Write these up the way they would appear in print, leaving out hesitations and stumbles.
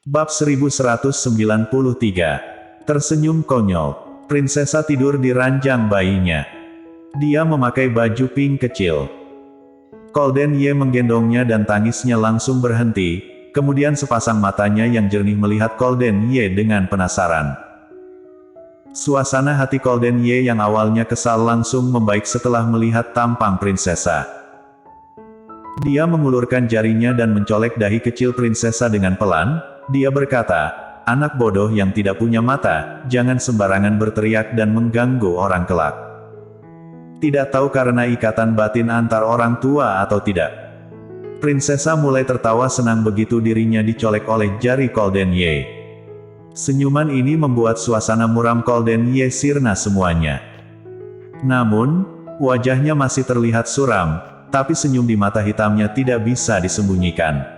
Bab 1193. Tersenyum konyol. Prinsesa tidur di ranjang bayinya. Dia memakai baju pink kecil. Golden Ye menggendongnya dan tangisnya langsung berhenti, kemudian sepasang matanya yang jernih melihat Golden Ye dengan penasaran. Suasana hati Golden Ye yang awalnya kesal langsung membaik setelah melihat tampang prinsesa. Dia mengulurkan jarinya dan mencolek dahi kecil prinsesa dengan pelan. Dia berkata, "Anak bodoh yang tidak punya mata, jangan sembarangan berteriak dan mengganggu orang kelak. Tidak tahu karena ikatan batin antar orang tua atau tidak." Prinsesa mulai tertawa senang begitu dirinya dicolek oleh jari Golden Ye. Senyuman ini membuat suasana muram Golden Ye sirna semuanya. Namun, wajahnya masih terlihat suram, tapi senyum di mata hitamnya tidak bisa disembunyikan.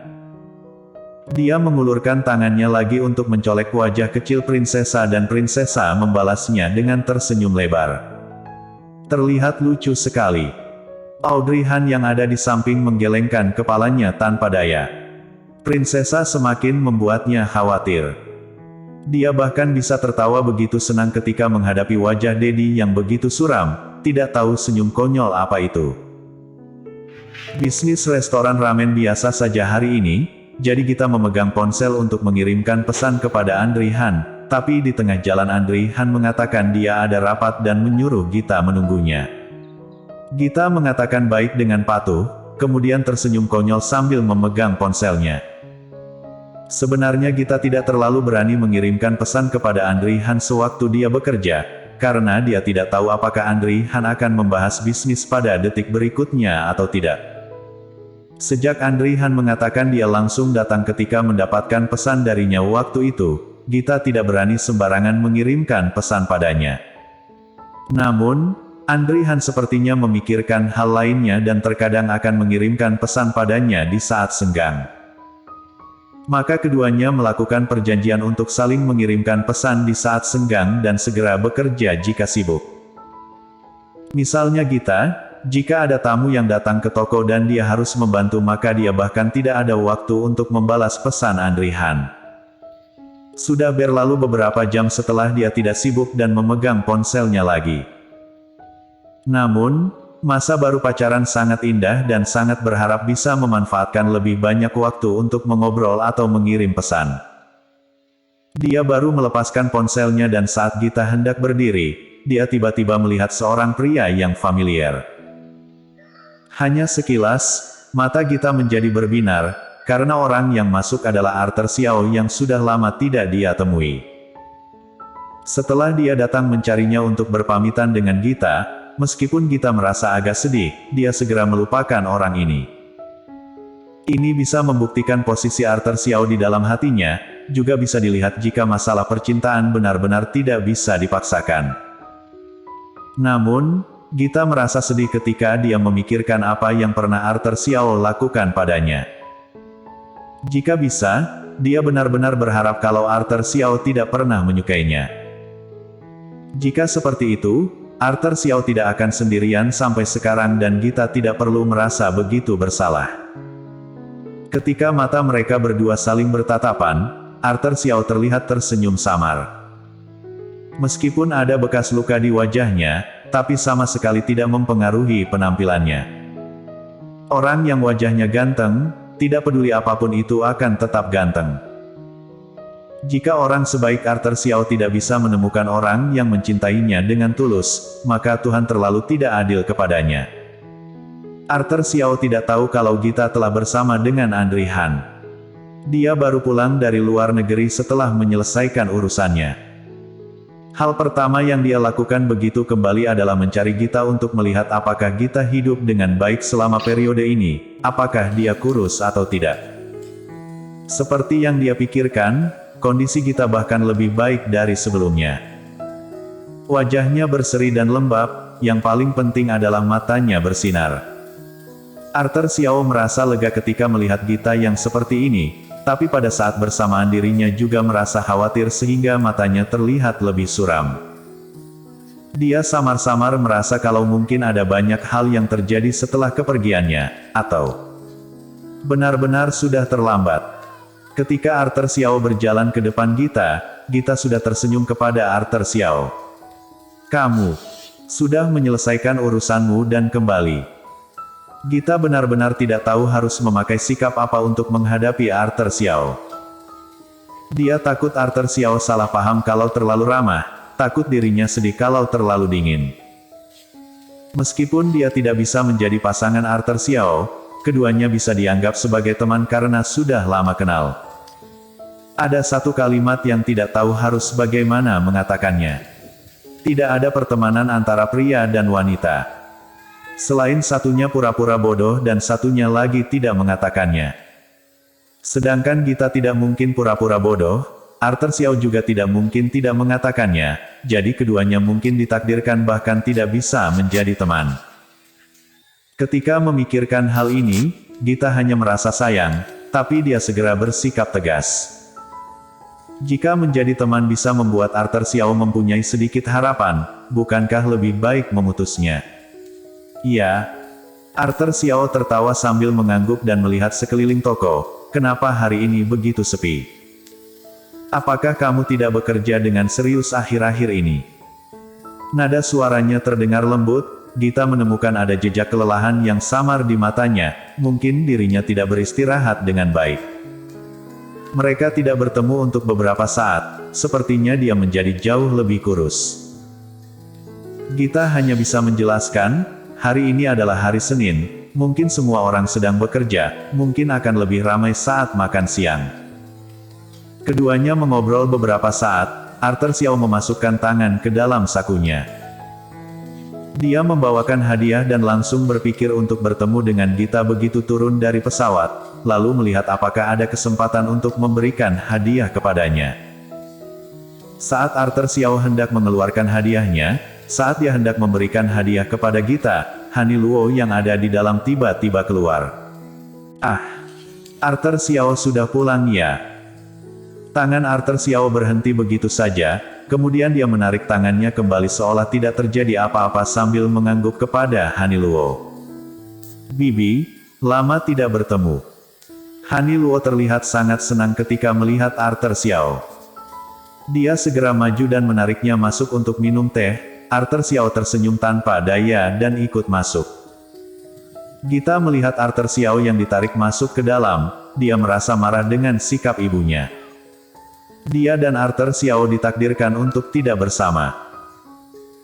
Dia mengulurkan tangannya lagi untuk mencolek wajah kecil prinsesa dan prinsesa membalasnya dengan tersenyum lebar. Terlihat lucu sekali. Audrey Han yang ada di samping menggelengkan kepalanya tanpa daya. Prinsesa semakin membuatnya khawatir. Dia bahkan bisa tertawa begitu senang ketika menghadapi wajah Dedi yang begitu suram, tidak tahu senyum konyol apa itu. Bisnis restoran ramen biasa saja hari ini. Jadi kita memegang ponsel untuk mengirimkan pesan kepada Audrey Han, tapi di tengah jalan Audrey Han mengatakan dia ada rapat dan menyuruh Gita menunggunya. Gita mengatakan baik dengan patuh, kemudian tersenyum konyol sambil memegang ponselnya. Sebenarnya Gita tidak terlalu berani mengirimkan pesan kepada Audrey Han sewaktu dia bekerja, karena dia tidak tahu apakah Audrey Han akan membahas bisnis pada detik berikutnya atau tidak. Sejak Audrey Han mengatakan dia langsung datang ketika mendapatkan pesan darinya waktu itu, Gita tidak berani sembarangan mengirimkan pesan padanya. Namun, Audrey Han sepertinya memikirkan hal lainnya dan terkadang akan mengirimkan pesan padanya di saat senggang. Maka keduanya melakukan perjanjian untuk saling mengirimkan pesan di saat senggang dan segera bekerja jika sibuk. Misalnya Gita, jika ada tamu yang datang ke toko dan dia harus membantu maka dia bahkan tidak ada waktu untuk membalas pesan Audrey Han. Sudah berlalu beberapa jam setelah dia tidak sibuk dan memegang ponselnya lagi. Namun, masa baru pacaran sangat indah dan sangat berharap bisa memanfaatkan lebih banyak waktu untuk mengobrol atau mengirim pesan. Dia baru melepaskan ponselnya dan saat Gita hendak berdiri, dia tiba-tiba melihat seorang pria yang familiar. Hanya sekilas, mata Gita menjadi berbinar, karena orang yang masuk adalah Arthur Xiao yang sudah lama tidak dia temui. Setelah dia datang mencarinya untuk berpamitan dengan Gita, meskipun Gita merasa agak sedih, dia segera melupakan orang ini. Ini bisa membuktikan posisi Arthur Xiao di dalam hatinya, juga bisa dilihat jika masalah percintaan benar-benar tidak bisa dipaksakan. Namun, Gita merasa sedih ketika dia memikirkan apa yang pernah Arthur Xiao lakukan padanya. Jika bisa, dia benar-benar berharap kalau Arthur Xiao tidak pernah menyukainya. Jika seperti itu, Arthur Xiao tidak akan sendirian sampai sekarang dan Gita tidak perlu merasa begitu bersalah. Ketika mata mereka berdua saling bertatapan, Arthur Xiao terlihat tersenyum samar. Meskipun ada bekas luka di wajahnya, tapi sama sekali tidak mempengaruhi penampilannya. Orang yang wajahnya ganteng, tidak peduli apapun itu akan tetap ganteng. Jika orang sebaik Arthur Xiao tidak bisa menemukan orang yang mencintainya dengan tulus, maka Tuhan terlalu tidak adil kepadanya. Arthur Xiao tidak tahu kalau Gita telah bersama dengan Audrey Han. Dia baru pulang dari luar negeri setelah menyelesaikan urusannya. Hal pertama yang dia lakukan begitu kembali adalah mencari Gita untuk melihat apakah Gita hidup dengan baik selama periode ini, apakah dia kurus atau tidak. Seperti yang dia pikirkan, kondisi Gita bahkan lebih baik dari sebelumnya. Wajahnya berseri dan lembab, yang paling penting adalah matanya bersinar. Arthur Xiao merasa lega ketika melihat Gita yang seperti ini, tapi pada saat bersamaan dirinya juga merasa khawatir sehingga matanya terlihat lebih suram. Dia samar-samar merasa kalau mungkin ada banyak hal yang terjadi setelah kepergiannya, atau benar-benar sudah terlambat. Ketika Arthur Xiao berjalan ke depan Gita, Gita sudah tersenyum kepada Arthur Xiao. Kamu sudah menyelesaikan urusanmu dan kembali. Gita benar-benar tidak tahu harus memakai sikap apa untuk menghadapi Arthur Xiao. Dia takut Arthur Xiao salah paham kalau terlalu ramah, takut dirinya sedih kalau terlalu dingin. Meskipun dia tidak bisa menjadi pasangan Arthur Xiao, keduanya bisa dianggap sebagai teman karena sudah lama kenal. Ada satu kalimat yang tidak tahu harus bagaimana mengatakannya. Tidak ada pertemanan antara pria dan wanita. Selain satunya pura-pura bodoh dan satunya lagi tidak mengatakannya. Sedangkan Gita tidak mungkin pura-pura bodoh, Arthur Xiao juga tidak mungkin tidak mengatakannya, jadi keduanya mungkin ditakdirkan bahkan tidak bisa menjadi teman. Ketika memikirkan hal ini, Gita hanya merasa sayang, tapi dia segera bersikap tegas. Jika menjadi teman bisa membuat Arthur Xiao mempunyai sedikit harapan, bukankah lebih baik memutusnya? Iya. Arthur Xiao tertawa sambil mengangguk dan melihat sekeliling toko. Kenapa hari ini begitu sepi? Apakah kamu tidak bekerja dengan serius akhir-akhir ini? Nada suaranya terdengar lembut. Gita menemukan ada jejak kelelahan yang samar di matanya, mungkin dirinya tidak beristirahat dengan baik. Mereka tidak bertemu untuk beberapa saat, sepertinya dia menjadi jauh lebih kurus. Gita hanya bisa menjelaskan, hari ini adalah hari Senin, mungkin semua orang sedang bekerja, mungkin akan lebih ramai saat makan siang. Keduanya mengobrol beberapa saat, Arthur Xiao memasukkan tangan ke dalam sakunya. Dia membawakan hadiah dan langsung berpikir untuk bertemu dengan Gita begitu turun dari pesawat, lalu melihat apakah ada kesempatan untuk memberikan hadiah kepadanya. Saat Arthur Xiao hendak mengeluarkan hadiahnya, saat dia hendak memberikan hadiah kepada Gita, Han Luo yang ada di dalam tiba-tiba keluar. Ah, Arthur Xiao sudah pulang ya? Tangan Arthur Xiao berhenti begitu saja, kemudian dia menarik tangannya kembali seolah tidak terjadi apa-apa sambil mengangguk kepada Han Luo. Bibi, lama tidak bertemu. Han Luo terlihat sangat senang ketika melihat Arthur Xiao. Dia segera maju dan menariknya masuk untuk minum teh. Arthur Xiao tersenyum tanpa daya dan ikut masuk. Gita melihat Arthur Xiao yang ditarik masuk ke dalam, dia merasa marah dengan sikap ibunya. Dia dan Arthur Xiao ditakdirkan untuk tidak bersama.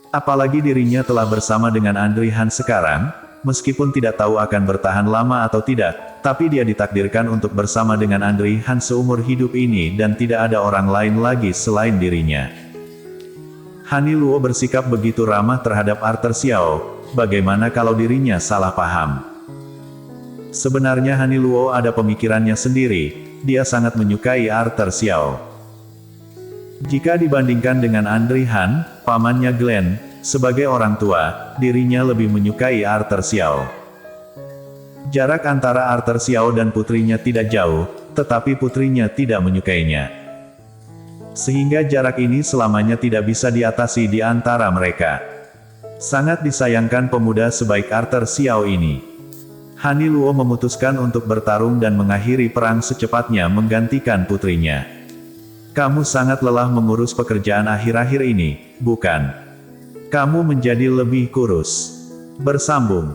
Apalagi dirinya telah bersama dengan Andre Han sekarang, meskipun tidak tahu akan bertahan lama atau tidak, tapi dia ditakdirkan untuk bersama dengan Andre Han seumur hidup ini dan tidak ada orang lain lagi selain dirinya. Han Luo bersikap begitu ramah terhadap Arthur Xiao, bagaimana kalau dirinya salah paham? Sebenarnya Han Luo ada pemikirannya sendiri, dia sangat menyukai Arthur Xiao. Jika dibandingkan dengan Andre Han, pamannya Glenn, sebagai orang tua, dirinya lebih menyukai Arthur Xiao. Jarak antara Arthur Xiao dan putrinya tidak jauh, tetapi putrinya tidak menyukainya. Sehingga jarak ini selamanya tidak bisa diatasi di antara mereka. Sangat disayangkan pemuda sebaik Arthur Xiao ini. Han Luo memutuskan untuk bertarung dan mengakhiri perang secepatnya menggantikan putrinya. Kamu sangat lelah mengurus pekerjaan akhir-akhir ini, bukan? Kamu menjadi lebih kurus. Bersambung.